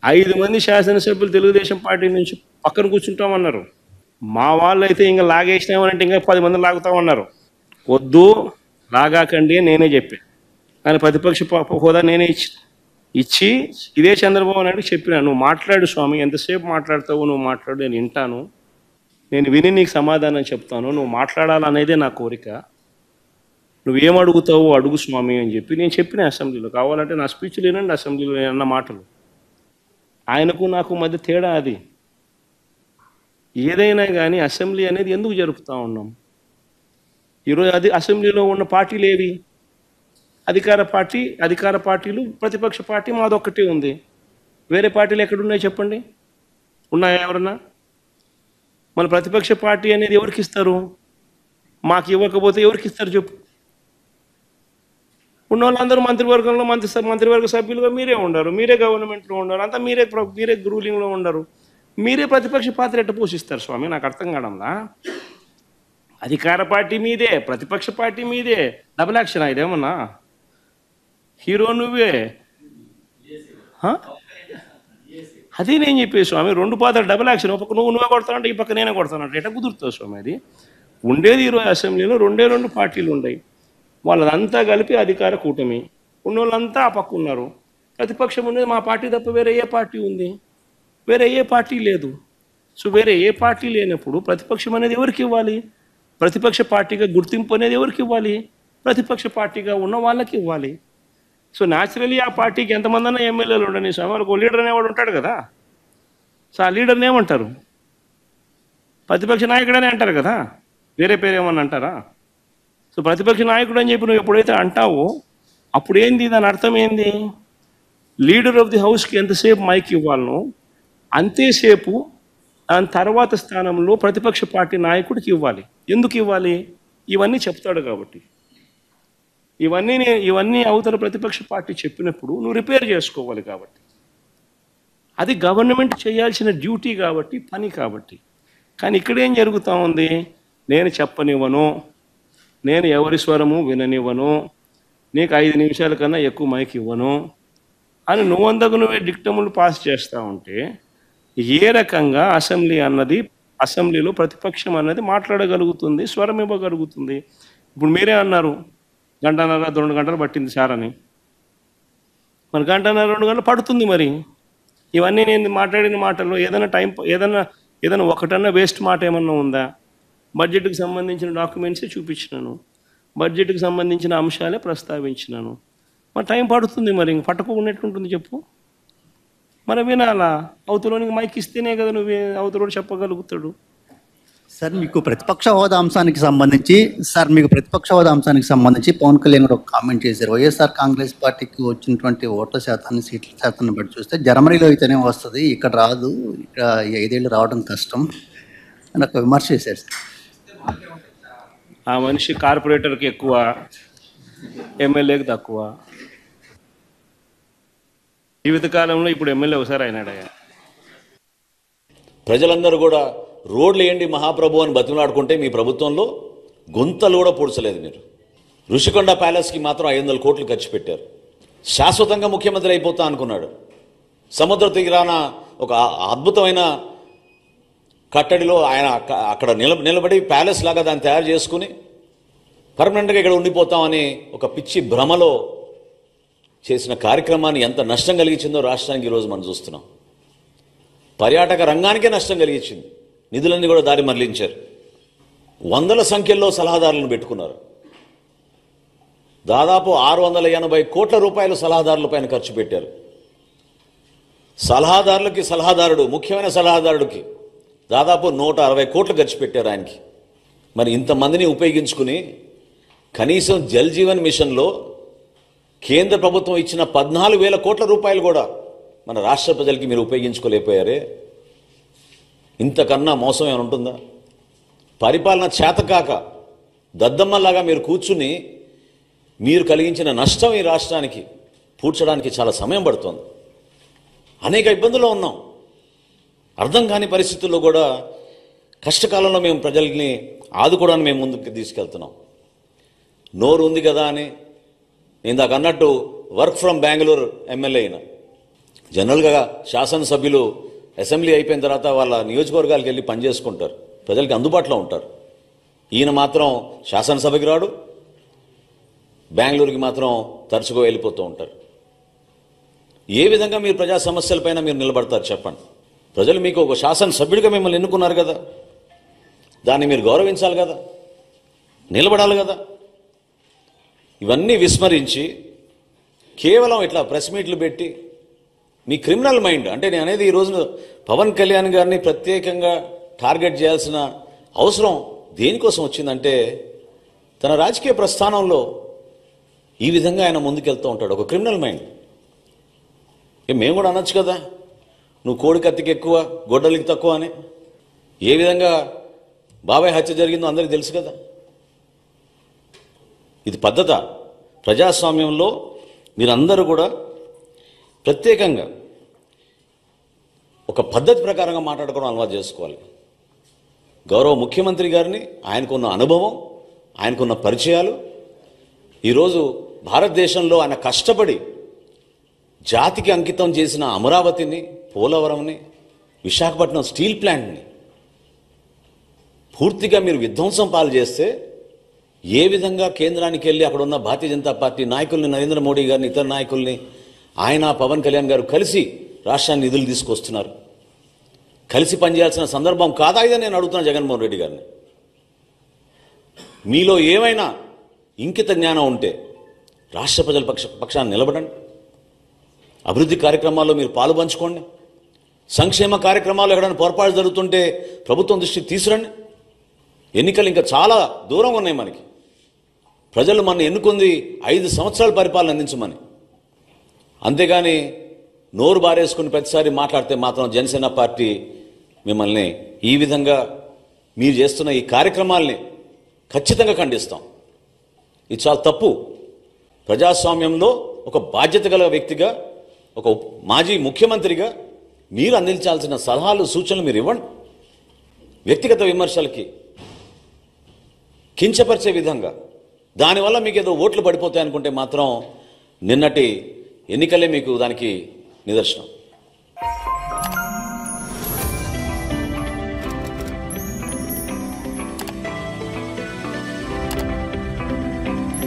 5 మంది శాసనసభ్యులు తెలుగుదేశం పార్టీ నుంచి పక్కన కూర్చుంటామన్నారు. మా వాళ్ళు అయితే ఇంకా లాగేసినామనంటే ఇంకా 10 మంది లాగుతామన్నారు. వద్దు లాగాకండి నేనే చెప్పాను. కానీ ప్రతిపక్ష హోదా నేనే ఇచ్చి ఇదే చంద్రబాబు నాయుడు చెప్పినా, నువ్వు మాట్లాడు స్వామి, ఎంతసేపు మాట్లాడతావు నువ్వు మాట్లాడు, నేను వింటాను, నేను విని నీకు సమాధానం చెప్తాను, నువ్వు మాట్లాడాలనేదే నా కోరిక, నువ్వేం అడుగుతావు అడుగు స్వామి అని చెప్పి నేను చెప్పిన అసెంబ్లీలో. కావాలంటే నా స్పీచ్లు వినండి, అసెంబ్లీలో నేను అన్న మాటలు. ఆయనకు నాకు మధ్య తేడా అది. ఏదైనా కానీ అసెంబ్లీ అనేది ఎందుకు జరుపుతూ ఉన్నాం? ఈరోజు అది అసెంబ్లీలో ఉన్న పార్టీలు ఏవి? అధికార పార్టీలు, ప్రతిపక్ష పార్టీ మాదొక్కటే ఉంది. వేరే పార్టీలు ఎక్కడున్నాయి చెప్పండి? ఉన్నాయా ఎవరన్నా? మన ప్రతిపక్ష పార్టీ అనేది ఎవరికి ఇస్తారు? మాకు ఇవ్వకపోతే ఎవరికి ఇస్తారు చెప్పు? ఉన్న వాళ్ళందరూ మంత్రివర్గంలో మంత్రివర్గ సభ్యులుగా మీరే ఉండరు, మీరే గవర్నమెంట్లో ఉండరు, అంతా మీరే రూలింగ్లో ఉండరు. మీరే ప్రతిపక్ష పాత్ర ఎట్ట పోషిస్తారు స్వామి? నాకు అర్థం కావడంలా. అధికార పార్టీ మీదే, ప్రతిపక్ష పార్టీ మీదే, డబుల్ యాక్షన్ ఇదేమన్నా? హీరో నువ్వే. అదే నేను చెప్పే స్వామి, 2 పాత్రలు డబుల్ యాక్షన్. ఒక పక్క నువ్వే కొడతానంటే ఈ పక్క నేనే కొడతానంటే ఎట్లా కుదురుతుంది స్వామి? అది ఉండేది ఈరోజు అసెంబ్లీలో 2 పార్టీలు ఉన్నాయి. వాళ్ళదంతా కలిపి అధికార కూటమి. ఉన్నోళ్ళంతా ఆ పక్క ఉన్నారు. ప్రతిపక్షం ఉండేది మా పార్టీ తప్ప వేరే ఏ పార్టీ ఉంది? వేరే ఏ పార్టీ లేదు. సో వేరే ఏ పార్టీ లేనప్పుడు ప్రతిపక్షం అనేది ఎవరికి ఇవ్వాలి? ప్రతిపక్ష పార్టీగా గుర్తింపు అనేది ఎవరికి ఇవ్వాలి? ప్రతిపక్ష పార్టీగా ఉన్న వాళ్ళకి ఇవ్వాలి. సో న్యాచురలీ ఆ పార్టీకి ఎంతమంది అన్నా ఎమ్మెల్యేలు ఉండని స్వామి, వాళ్ళకు లీడర్ అనేవాడు ఉంటాడు కదా. సో ఆ లీడర్ని ఏమంటారు? ప్రతిపక్ష నాయకుడనే అంటారు కదా, వేరే పేరు ఏమన్నా అంటారా? సో ప్రతిపక్ష నాయకుడు అని చెప్పి నువ్వు ఎప్పుడైతే అంటావో అప్పుడు ఏంది, దాని అర్థం ఏంది? లీడర్ ఆఫ్ ది హౌస్కి ఎంతసేపు మైక్ ఇవ్వాలనో అంతేసేపు దాని తర్వాత స్థానంలో ప్రతిపక్ష పార్టీ నాయకుడికి ఇవ్వాలి. ఎందుకు ఇవ్వాలి? ఇవన్నీ చెప్తాడు కాబట్టి. ఇవన్నీ అవతల ప్రతిపక్ష పార్టీ చెప్పినప్పుడు నువ్వు రిపేర్ చేసుకోవాలి కాబట్టి. అది గవర్నమెంట్ చేయాల్సిన డ్యూటీ కాబట్టి, పని కాబట్టి. కానీ ఇక్కడ ఏం జరుగుతూ ఉంది? నేను చెప్పనివ్వను, నేను ఎవరి స్వరము విననివ్వను, నీకు 5 నిమిషాల కన్నా ఎక్కువ మైక్ ఇవ్వను అని నువ్వే డిక్టములు పాస్ చేస్తూ ఉంటే ఏ రకంగా అసెంబ్లీలో ప్రతిపక్షం అన్నది మాట్లాడగలుగుతుంది, స్వరం ఇవ్వగలుగుతుంది? ఇప్పుడు మీరే అన్నారు 1.5 గంటలు 2 గంటలు పట్టింది సార్ అని. మరి 1.5 గంటలు 2 గంటలు పడుతుంది. మరి ఇవన్నీ నేను మాట్లాడిన మాటల్లో ఏదైనా ఒకటన్నా వేస్ట్ మాట ఏమన్నా ఉందా? బడ్జెట్కి సంబంధించిన డాక్యుమెంట్సే చూపించినాను, బడ్జెట్కి సంబంధించిన అంశాలే ప్రస్తావించినాను. మరి టైం పడుతుంది. మరి ఇంక పట్టుకోకున్నట్టుంటుంది చెప్పు? మరి వినాలా? అవతలోనికి మైక్ ఇస్తేనే కదా నువ్వు అవతలోడు చెప్పగలుగుతాడు. సార్ మీకు ప్రతిపక్ష హోదా అంశానికి సంబంధించి పవన్ కళ్యాణ్ గారు ఒక కామెంట్ చేశారు. వైఎస్ఆర్ కాంగ్రెస్ పార్టీకి వచ్చినటువంటి ఓట్ల శాతాన్ని, సీట్ల శాతాన్ని బట్టి చూస్తే జర్మనీలో అయితేనే వస్తుంది, ఇక్కడ రాదు, ఇక్కడ 5 ఏళ్ళు రావడం కష్టం అని ఒక విమర్శ చేశారు. ఆ మనిషి కార్పొరేటర్కి ఎక్కువ, ఎమ్మెల్యేకి తక్కువ. జీవితకాలంలో ఇప్పుడు ఎమ్మెల్యే ఒకసారి అయినాడయ్యా. ప్రజలందరూ కూడా రోడ్లు వేయండి మహాప్రభు అని బతిమలాడుకుంటే మీ ప్రభుత్వంలో గుంతలు కూడా పూడ్చలేదు. మీరు ఋషికొండ ప్యాలెస్కి మాత్రం 500 కోట్లు ఖర్చు పెట్టారు. శాశ్వతంగా ముఖ్యమంత్రి అయిపోతా అనుకున్నాడు. సముద్ర తీరాన ఒక అద్భుతమైన కట్టడిలో ఆయన అక్కడ నిలబడి ప్యాలెస్ లాగా దాన్ని తయారు చేసుకుని పర్మనెంట్గా ఇక్కడ ఉండిపోతామని ఒక పిచ్చి భ్రమలో చేసిన కార్యక్రమాన్ని ఎంత నష్టం కలిగించిందో రాష్ట్రానికి ఈరోజు మనం చూస్తున్నాం. పర్యాటక రంగానికే నష్టం కలిగించింది. నిధులన్నీ కూడా దారి మరలించారు. 100ల సంఖ్యలో సలహాదారులను పెట్టుకున్నారు. దాదాపు 680 కోట్ల రూపాయలు సలహాదారుల పైన ఖర్చు పెట్టారు. ముఖ్యమైన సలహాదారుడికి దాదాపు 160 కోట్లు ఖర్చు పెట్టారు ఆయనకి. మరి ఇంతమందిని ఉపయోగించుకుని కనీసం జల్ జీవన్ మిషన్లో కేంద్ర ప్రభుత్వం ఇచ్చిన 14,000 కోట్ల రూపాయలు కూడా మన రాష్ట్ర ప్రజలకి మీరు ఉపయోగించుకోలేకపోయారే. ఇంతకన్నా మోసం ఏమైనా ఉంటుందా? పరిపాలన చేతకాక దద్దమ్మలాగా మీరు కూర్చుని మీరు కలిగించిన నష్టం ఈ రాష్ట్రానికి పూడ్చడానికి చాలా సమయం పడుతుంది. అనేక ఇబ్బందుల్లో ఉన్నాం. అర్థం కాని పరిస్థితుల్లో కూడా కష్టకాలంలో మేము ప్రజల్ని ఆదుకోవడానికి మేము ముందుకు తీసుకెళ్తున్నాం. నోరు ఉంది కదా అని నేను దాకా అన్నట్టు వర్క్ ఫ్రమ్ బెంగళూరు ఎమ్మెల్యే అయినా జనరల్గా శాసనసభ్యులు అసెంబ్లీ అయిపోయిన తర్వాత వాళ్ళ నియోజకవర్గాలకు వెళ్ళి పనిచేసుకుంటారు, ప్రజలకి అందుబాటులో ఉంటారు. ఈయన మాత్రం శాసనసభకి రాడు, బెంగళూరుకి మాత్రం తరచుగా వెళ్ళిపోతూ ఉంటారు. ఏ విధంగా మీరు ప్రజా సమస్యలపైన మీరు నిలబడతారు చెప్పండి? ప్రజలు మీకు ఒక శాసనసభ్యుడిగా మిమ్మల్ని ఎన్నుకున్నారు కదా, దాన్ని మీరు గౌరవించాలి కదా, నిలబడాలి కదా. ఇవన్నీ విస్మరించి కేవలం ఇట్లా ప్రెస్ మీట్లు పెట్టి మీ క్రిమినల్ మైండ్, అంటే నేను అనేది ఈ రోజున పవన్ కళ్యాణ్ గారిని ప్రత్యేకంగా టార్గెట్ చేయాల్సిన అవసరం దేనికోసం వచ్చిందంటే, తన రాజకీయ ప్రస్థానంలో ఈ విధంగా ఆయన ముందుకెళ్తూ ఉంటాడు, ఒక క్రిమినల్ మైండ్. మేము కూడా అనొచ్చు కదా, నువ్వు కోడి కత్తికి ఎక్కువ గొడ్డలికి తక్కువ అని. ఏ విధంగా బాబాయ్ హత్య జరిగిందో అందరికీ తెలుసు కదా. ఇది పద్ధత? ప్రజాస్వామ్యంలో మీరందరూ కూడా ప్రత్యేకంగా ఒక పద్ధతి ప్రకారంగా మాట్లాడుకోవడం అలవాటు చేసుకోవాలి. గౌరవ ముఖ్యమంత్రి గారిని, ఆయనకున్న అనుభవం, ఆయనకున్న పరిచయాలు, ఈరోజు భారతదేశంలో ఆయన కష్టపడి జాతికి అంకితం చేసిన అమరావతిని, పోలవరంని, విశాఖపట్నం స్టీల్ ప్లాంట్ని పూర్తిగా మీరు విధ్వంసం పాలు చేస్తే ఏ విధంగా కేంద్రానికి వెళ్ళి అక్కడ ఉన్న భారతీయ జనతా పార్టీ నాయకుల్ని, నరేంద్ర మోడీ గారిని, ఇతర నాయకుల్ని, ఆయన పవన్ కళ్యాణ్ గారు కలిసి రాష్ట్రాన్ని నిధులు తీసుకొస్తున్నారు. కలిసి పనిచేయాల్సిన సందర్భం కాదా ఇదని నేను అడుగుతున్నా జగన్మోహన్ రెడ్డి గారిని. మీలో ఏమైనా ఇంకిత జ్ఞానం ఉంటే రాష్ట్ర ప్రజల పక్షాన్ని నిలబడండి. అభివృద్ధి కార్యక్రమాల్లో మీరు పాలు పంచుకోండి. సంక్షేమ కార్యక్రమాలు ఎక్కడైనా పొరపాటు జరుగుతుంటే ప్రభుత్వం దృష్టికి తీసుకురండి. ఎన్నికలు ఇంకా చాలా దూరంగా ఉన్నాయి మనకి. ప్రజలు మన ఎన్నుకుంది 5 సంవత్సరాల పరిపాలన అందించమని. అంతేగాని నోరు బారేసుకుని ప్రతిసారి మాట్లాడితే మాత్రం జనసేన పార్టీ మిమ్మల్ని ఈ విధంగా మీరు చేస్తున్న ఈ కార్యక్రమాల్ని ఖచ్చితంగా ఖండిస్తాం. ఇది చాలా తప్పు. ప్రజాస్వామ్యంలో ఒక బాధ్యత గల వ్యక్తిగా, ఒక మాజీ ముఖ్యమంత్రిగా మీరు అందించాల్సిన సలహాలు, సూచనలు మీరు ఇవ్వండి. వ్యక్తిగత విమర్శలకి, కించపరిచే విధంగా, దానివల్ల మీకు ఏదో ఓట్లు పడిపోతాయి అనుకుంటే మాత్రం నిన్నటి ఎన్నికలే మీకు దానికి నిదర్శనం.